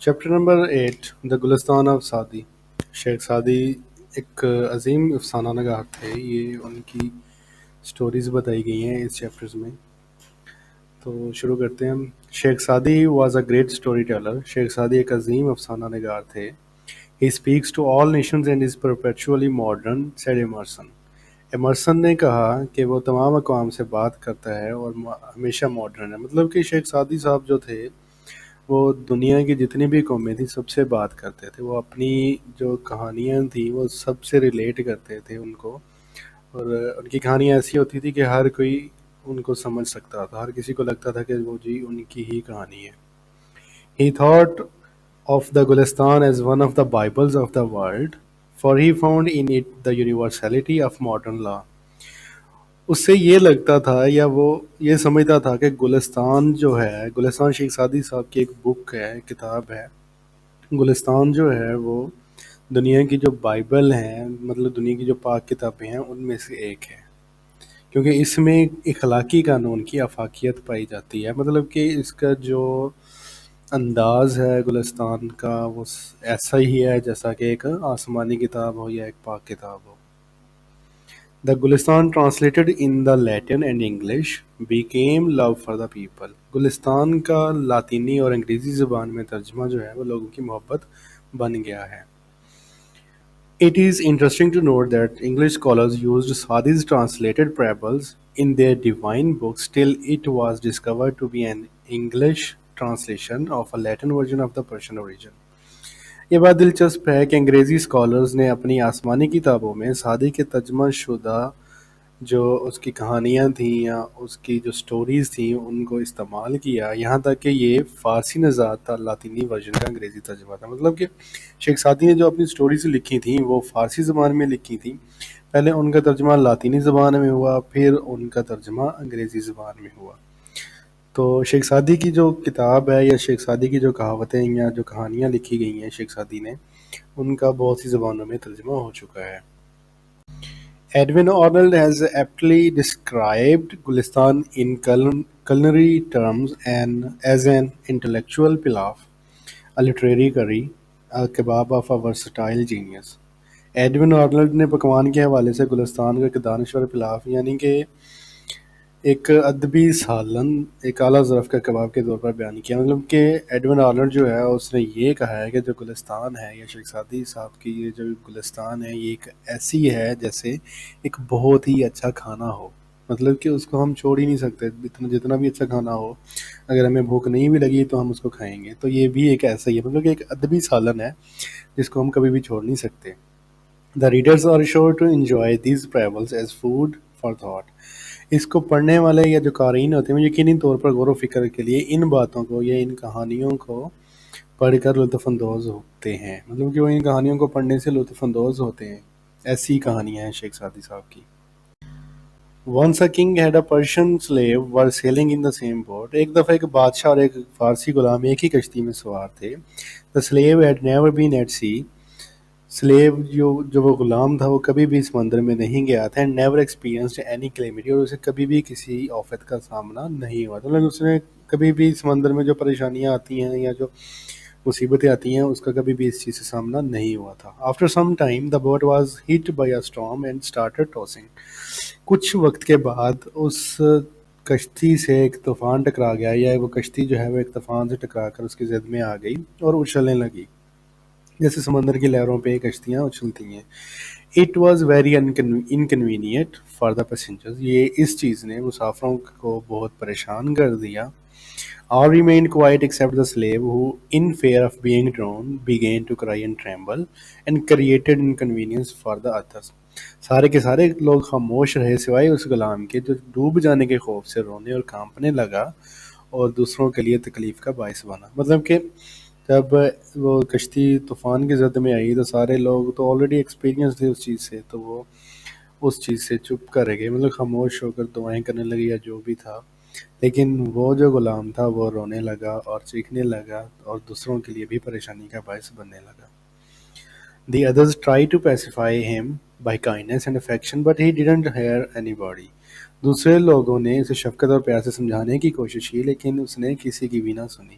Chapter number 8 the Gulistan of Saadi. Sheikh Saadi ایک عظیم افسانہ نگار تھے. یہ ان کی سٹوریز بتائی گئی ہیں اس چیپٹرز میں. تو شروع کرتے ہیں ہم. Sheikh Saadi was a great story teller. Sheikh Saadi ایک عظیم افسانہ نگار تھے. He speaks to all nations and is perpetually modern said Emerson. Emerson نے کہا کہ وہ تمام اقوام سے بات کرتا ہے اور ہمیشہ ماڈرن ہے. مطلب کہ شیخ سعدی صاحب جو تھے وہ دنیا کی جتنی بھی قومیں تھیں سب سے بات کرتے تھے. وہ اپنی جو کہانیاں تھیں وہ سب سے ریلیٹ کرتے تھے ان کو, اور ان کی کہانیاں ایسی ہوتی تھی کہ ہر کوئی ان کو سمجھ سکتا تھا. ہر کسی کو لگتا تھا کہ وہ جی ان کی ہی کہانی ہے. He thought of the Gulistan as one of the Bibles of the world, for he found in it the universality of modern law. اس سے یہ لگتا تھا یا وہ یہ سمجھتا تھا کہ گلستان جو ہے, گلستان شیخ سعدی صاحب کی ایک بک ہے, کتاب ہے. گلستان جو ہے وہ دنیا کی جو بائبل ہیں, مطلب دنیا کی جو پاک کتابیں ہیں ان میں سے ایک ہے, کیونکہ اس میں اخلاقی قانون کی آفاقیت پائی جاتی ہے. مطلب کہ اس کا جو انداز ہے گلستان کا وہ ایسا ہی ہے جیسا کہ ایک آسمانی کتاب ہو یا ایک پاک کتاب ہو. The Gulistan translated in the Latin and English became love for the people. گلستان کا لاطینی اور انگریزی زبان میں ترجمہ جو ہے وہ لوگوں کی محبت بن گیا ہے. It is interesting to note that English scholars used Sadi's translated parables in their divine books till it was discovered to be an English translation of a Latin version of the Persian origin. یہ بات دلچسپ ہے کہ انگریزی scholars نے اپنی آسمانی کتابوں میں سعدی کے ترجمہ شدہ جو اس کی کہانیاں تھیں یا اس کی جو سٹوریز تھیں ان کو استعمال کیا, یہاں تک کہ یہ فارسی نژاد تھا, لاطینی ورژن کا انگریزی ترجمہ تھا. مطلب کہ شیخ سعدی نے جو اپنی سٹوریز لکھی تھیں وہ فارسی زبان میں لکھی تھیں. پہلے ان کا ترجمہ لاطینی زبان میں ہوا, پھر ان کا ترجمہ انگریزی زبان میں ہوا. تو شیخ سعدی کی جو کتاب ہے یا شیخ سعدی کی جو کہاوتیں یا جو کہانیاں لکھی گئی ہیں شیخ سعدی نے, ان کا بہت سی زبانوں میں ترجمہ ہو چکا ہے. Edwin Arnold has aptly described Gulistan in culinary terms and as an intellectual pilaf, a literary curry, a kebab of a versatile genius. Edwin Arnold نے پکوان کے حوالے سے گلستان کو ایک دانشور پلاف یعنی کہ ایک ادبی سالن, ایک اعلیٰ ظرف کا کباب کے طور پر بیان کیا. مطلب کہ ایڈون آرنلڈ جو ہے اس نے یہ کہا ہے کہ جو گلستان ہے یا شیخ سعدی صاحب کی یہ جو گلستان ہے یہ ایک ایسی ہے جیسے ایک بہت ہی اچھا کھانا ہو. مطلب کہ اس کو ہم چھوڑ ہی نہیں سکتے, جتنا بھی اچھا کھانا ہو اگر ہمیں بھوک نہیں بھی لگی تو ہم اس کو کھائیں گے. تو یہ بھی ایک ایسا ہی ہے, مطلب کہ ایک ادبی سالن ہے جس کو ہم کبھی بھی چھوڑ نہیں سکتے. The readers are sure to enjoy these parables as food for thought. اس کو پڑھنے والے یا جو قارئین ہوتے ہیں وہ یقینی طور پر غور و فکر کے لیے ان باتوں کو یا ان کہانیوں کو پڑھ کر لطف اندوز ہوتے ہیں. مطلب کہ وہ ان کہانیوں کو پڑھنے سے لطف اندوز ہوتے ہیں. ایسی کہانیاں ہیں شیخ سعدی صاحب کی. Once a king had a Persian slave were sailing in the same boat. ایک دفعہ ایک بادشاہ اور ایک فارسی غلام ایک ہی کشتی میں سوار تھے. The slave had never been at sea. Slave جو وہ غلام تھا وہ کبھی بھی سمندر میں نہیں گیا تھا. And never experienced any calamity, اور اسے کبھی بھی کسی آفت کا سامنا نہیں ہوا. تو اس نے کبھی بھی سمندر میں جو پریشانیاں آتی ہیں یا جو مصیبتیں آتی ہیں اس کا کبھی بھی اس چیز سے سامنا نہیں ہوا تھا. After some time the boat was hit by a storm and started tossing. کچھ وقت کے بعد اس کشتی سے ایک طوفان ٹکرا گیا, یا وہ کشتی جو ہے وہ ایک طوفان سے ٹکرا کر اس کی زد میں آ گئی اور اچھلنے لگی جیسے سمندر کی لہروں پہ کشتیاں اچھلتی ہیں. It was very inconvenient for the passengers. یہ اس چیز نے مسافروں کو بہت پریشان کر دیا. All remained quiet except the slave who, in fear of being drowned, began to cry and tremble and created inconvenience for the others. سارے کے سارے لوگ خاموش رہے سوائے اس غلام کے جو ڈوب جانے کے خوف سے رونے اور کانپنے لگا اور دوسروں کے لیے تکلیف کا باعث بنا. مطلب کہ جب وہ کشتی طوفان کی زد میں آئی تو سارے لوگ تو آلریڈی ایکسپیرینس تھے اس چیز سے, تو وہ اس چیز سے چپ کر گئے, مطلب خاموش ہو کر دعائیں کرنے لگے یا جو بھی تھا. لیکن وہ جو غلام تھا وہ رونے لگا اور چیخنے لگا اور دوسروں کے لیے بھی پریشانی کا باعث بننے لگا. The others tried to pacify him by kindness and affection, but he didn't hear anybody. دوسرے لوگوں نے اسے شفقت اور پیار سے سمجھانے کی کوشش کی لیکن اس نے کسی کی بھی نہ سنی.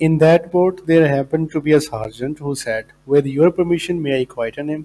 In that boat there happened to be a sergeant who said, "With your permission, may I quieten him?"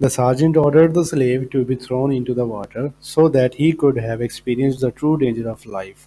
The sergeant ordered the slave to be thrown into the water so that he could have experienced the true danger of life.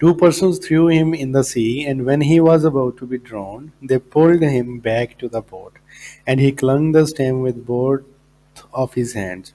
Two persons threw him in the sea, and when he was about to be drowned, they pulled him back to the boat, and he clung the stem with both of his hands.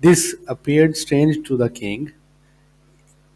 This appeared strange to the king.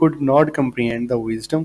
could not comprehend the wisdom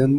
Then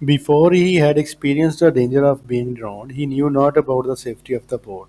Before he had experienced the danger of being drowned, he knew not about the safety of the boat.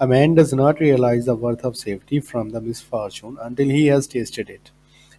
A man does not realize the worth of safety from the misfortune until he has tasted it.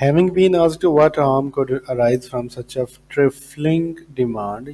Having been asked what harm could arise from such a trifling demand,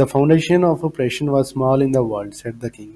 The foundation of oppression was small in the world, said the king.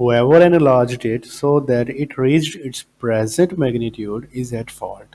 Whoever enlarged it so that it reached its present magnitude is at fault.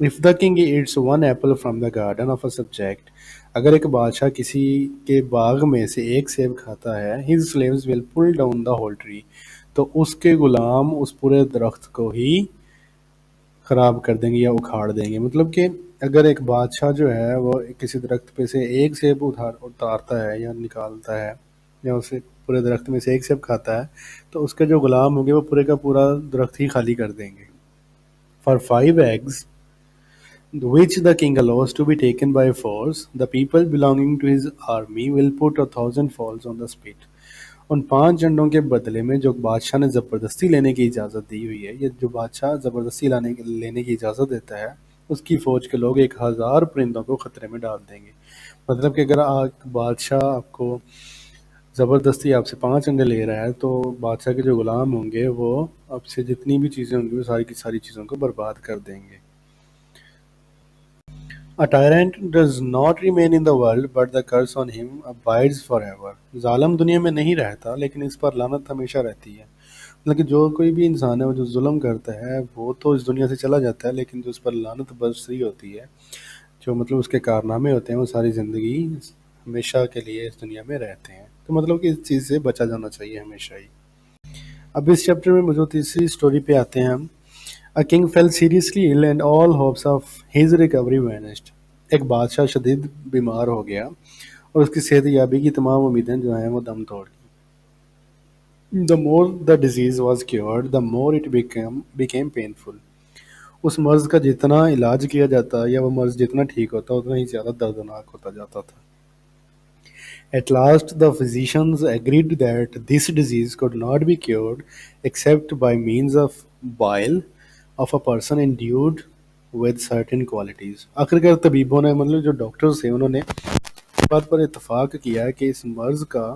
If the king eats one apple from the garden of a subject, اگر ایک بادشاہ کسی کے باغ میں سے ایک سیب کھاتا ہے his slaves will pull down the whole tree، تو اس کے غلام اس پورے درخت کو ہی خراب کر دیں گے یا اکھاڑ دیں گے۔ مطلب کہ اگر ایک بادشاہ جو ہے وہ کسی درخت پہ سے ایک سیب اتارتا ہے یا نکالتا ہے یا اسے پورے درخت میں سے ایک سیب کھاتا ہے تو اس کے جو غلام ہوں گے وہ پورے کا پورا درخت ہی خالی کر دیں گے۔ For 5 eggs which the king allows to be taken by force, the people belonging to his army will put 1,000 falls on the spit۔ ان 5 انڈوں کے بدلے میں جو بادشاہ نے زبردستی لینے کی اجازت دی ہوئی ہے، یا جو بادشاہ زبردستی لینے کی اجازت دیتا ہے، اس کی فوج کے لوگ 1,000 پرندوں کو خطرے میں ڈال دیں گے۔ مطلب کہ اگر بادشاہ آپ کو زبردستی آپ سے 5 انڈے لے رہا ہے تو بادشاہ کے جو غلام ہوں گے وہ آپ سے جتنی بھی چیزیں ہوں گی وہ ساری کی ساری چیزوں کو برباد کر دیں گے۔ A tyrant does not remain in the world, but the curse on him abides forever۔ ظالم دنیا میں نہیں رہتا لیکن اس پر لعنت ہمیشہ رہتی ہے۔ مطلب کہ جو کوئی بھی انسان ہے وہ جو ظلم کرتا ہے وہ تو اس دنیا سے چلا جاتا ہے، لیکن جو اس پر لعنت برسی ہوتی ہے، جو مطلب اس کے کارنامے ہوتے ہیں، وہ ساری زندگی ہمیشہ کے لیے اس دنیا میں رہتے ہیں۔ تو مطلب کہ اس چیز سے بچا جانا چاہیے ہمیشہ ہی۔ اب اس چیپٹر میں جو تیسری سٹوری پہ آتے ہیں ہم، A king fell seriously ill and all hopes of his recovery vanished۔ ایک بادشاہ شدید بیمار ہو گیا اور اس کی صحت یابی کی تمام امیدیں جو ہیں وہ دم توڑ گئیں۔ The more the disease was cured, the more it became painful۔ اس مرض کا جتنا علاج کیا جاتا یا وہ مرض جتنا ٹھیک ہوتا اتنا ہی زیادہ دردناک ہوتا جاتا تھا۔ At last the physicians agreed that this disease could not be cured except by means of bile of a person endued with certain qualities۔ آخرکار طبیبوں نے مطلب جو ڈاکٹرز تھے انہوں نے اس بات پر اتفاق کیا کہ اس مرض کا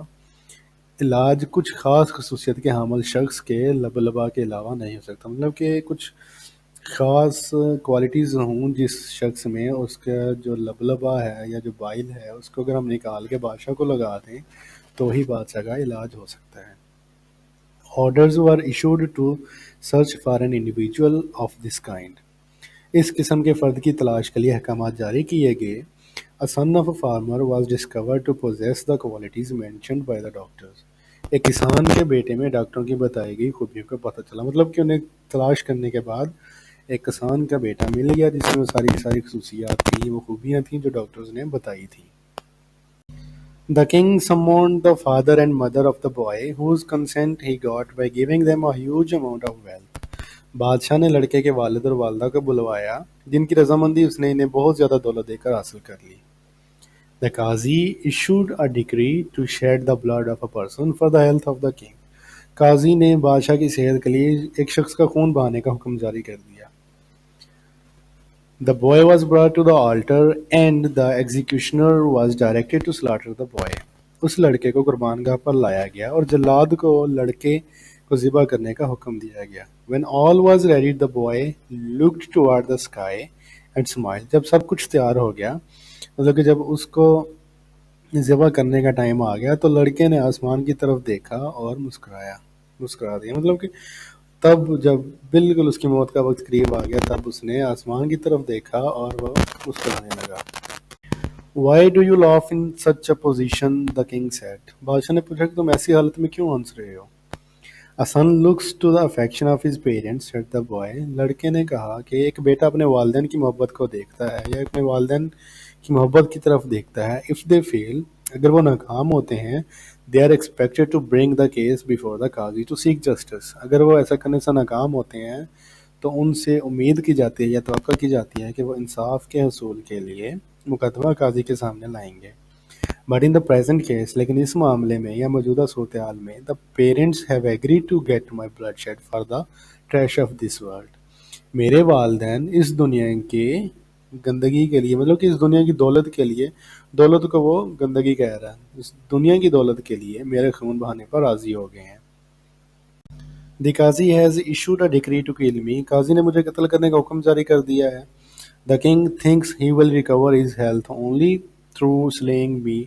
علاج کچھ خاص خصوصیت کے حامل شخص کے لبا کے علاوہ نہیں ہو سکتا۔ مطلب کہ کچھ خاص کوالٹیز ہوں جس شخص میں، اس کا جو لبلبا ہے یا جو بائل ہے اس کو اگر ہم نکال کے بادشاہ کو لگا دیں تو ہی بادشاہ کا علاج ہو سکتا ہے۔ Orders were issued to search for an individual of this kind۔ اس قسم کے فرد کی تلاش کے لیے احکامات جاری کیے گئے۔ A son of a farmer was discovered to possess the qualities mentioned by the doctors۔ ایک کسان کے بیٹے میں ڈاکٹروں کی بتائی گئی خوبیوں کا پتہ چلا۔ مطلب کہ انہیں تلاش کرنے کے بعد ایک کسان کا بیٹا مل گیا جس میں وہ ساری کی ساری خصوصیات تھیں، وہ خوبیاں تھیں جو ڈاکٹرز نے بتائی تھیں۔ The king summoned the father and mother of the boy, whose consent he got by giving them a huge amount of wealth۔ بادشاہ نے لڑکے کے والد اور والدہ کو بلوایا جن کی رضامندی اس نے انہیں بہت زیادہ دولت دے کر حاصل کر لی۔ The Qazi issued a decree to shed the blood of a person for the health of the king۔ قاضی نے بادشاہ کی صحت کے لیے ایک شخص کا خون بہانے کا حکم جاری کر دیا۔ The boy was brought to the altar and the executioner was directed to slaughter the boy۔ اس لڑکے کو قربان گاہ پر لایا گیا اور جلاد کو لڑکے کو ذبح کرنے کا حکم دیا گیا۔ When all was ready, the boy looked toward the sky and smiled۔ جب سب کچھ تیار ہو گیا، مطلب کہ جب اس کو ذبح کرنے کا ٹائم آ گیا تو لڑکے نے آسمان کی طرف دیکھا اور مسکرا دیا۔ مطلب کہ تب جب بالکل اس کی موت کا وقت قریب آ گیا تب اس نے آسمان کی طرف دیکھا اور وہ مسکرانے لگا۔ Why do you laugh in such a position? The king said۔ بادشاہ نے پوچھا کہ تم ایسی حالت میں کیوں ہنس رہے ہو؟ A son looks to the affection of his parents, said the boy۔ لڑکے نے کہا کہ ایک بیٹا اپنے والدین کی محبت کو دیکھتا ہے یا اپنے والدین کی محبت کی طرف دیکھتا ہے۔ If they fail، اگر وہ ناکام ہوتے ہیں، they are expected to bring the case before the Qazi to seek justice۔ اگر وہ ایسا کرنے سے ناکام ہوتے ہیں تو ان سے امید کی جاتی ہے یا توقع کی جاتی ہے کہ وہ انصاف کے حصول کے لیے مقدمہ قاضی کے سامنے لائیں گے۔ But in the present case، لیکن اس معاملے میں یا موجودہ صورتحال میں the parents have agreed to get my bloodshed for the trash of this world۔ میرے والدین اس دنیا کے گندگی کے لیے، مطلب کہ اس دنیا کی دولت کے لیے، دولت کو وہ گندگی کہہ رہا ہے، اس دنیا کی دولت کے لیے میرے خون بہانے پر راضی ہو گئے ہیں۔ The Qazi has issued a decree to kill me۔ قاضی نے مجھے قتل کرنے کا حکم جاری کر دیا ہے۔ The king thinks he will recover his health only through slaying me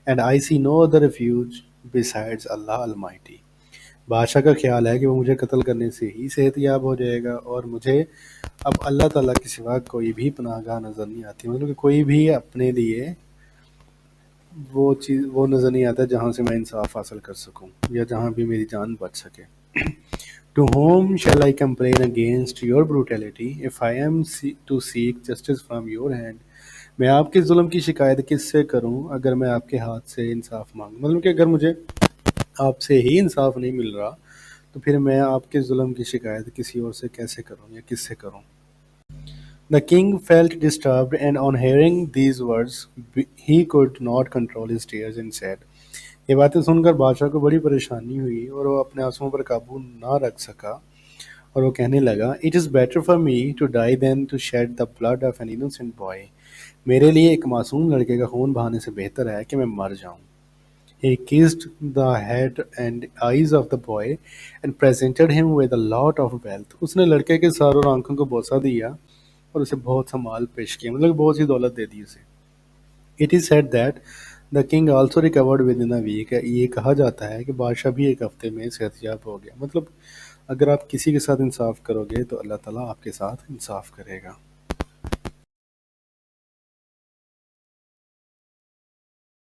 and I see no other refuge besides Allah Almighty۔ بادشاہ کا خیال ہے کہ وہ مجھے قتل کرنے سے ہی صحت یاب ہو جائے گا اور مجھے اب اللہ تعالیٰ کے سوا کوئی بھی پناہ گاہ نظر نہیں آتی۔ مطلب کہ کوئی بھی اپنے لیے وہ چیز وہ نظر نہیں آتا جہاں سے میں انصاف حاصل کر سکوں یا جہاں بھی میری جان بچ سکے. To whom shall I complain against your brutality if I am to seek justice from your hand? میں آپ کے ظلم کی شکایت کس سے کروں اگر میں آپ کے ہاتھ سے انصاف مانگوں؟ مطلب کہ اگر مجھے آپ سے ہی انصاف نہیں مل رہا تو پھر میں آپ کے ظلم کی شکایت کسی اور سے کیسے کروں یا کس سے کروں؟ The king felt disturbed, and on hearing these words, he could not control his tears and said, یہ باتیں سن کر بادشاہ کو بڑی پریشانی ہوئی اور وہ اپنے آنسوؤں پر قابو نہ رکھ سکا اور وہ کہنے لگا It is better for me to die than to shed the blood of an innocent boy. میرے لیے ایک معصوم لڑکے کا خون بہانے سے بہتر ہے کہ میں مر جاؤں. He kissed the head and eyes of the boy and presented him with a lot of wealth. اس نے لڑکے کے سر اور آنکھوں کو بوسہ دیا اور اسے بہت سا مال پیش کیا مطلب بہت سی دولت دے دی اسے. It is said that the king also recovered within a week. یہ کہا جاتا ہے کہ بادشاہ بھی ایک ہفتے میں صحت یاب ہو گیا. مطلب اگر آپ کسی کے ساتھ انصاف کرو گے تو اللہ تعالیٰ آپ کے ساتھ انصاف کرے گا.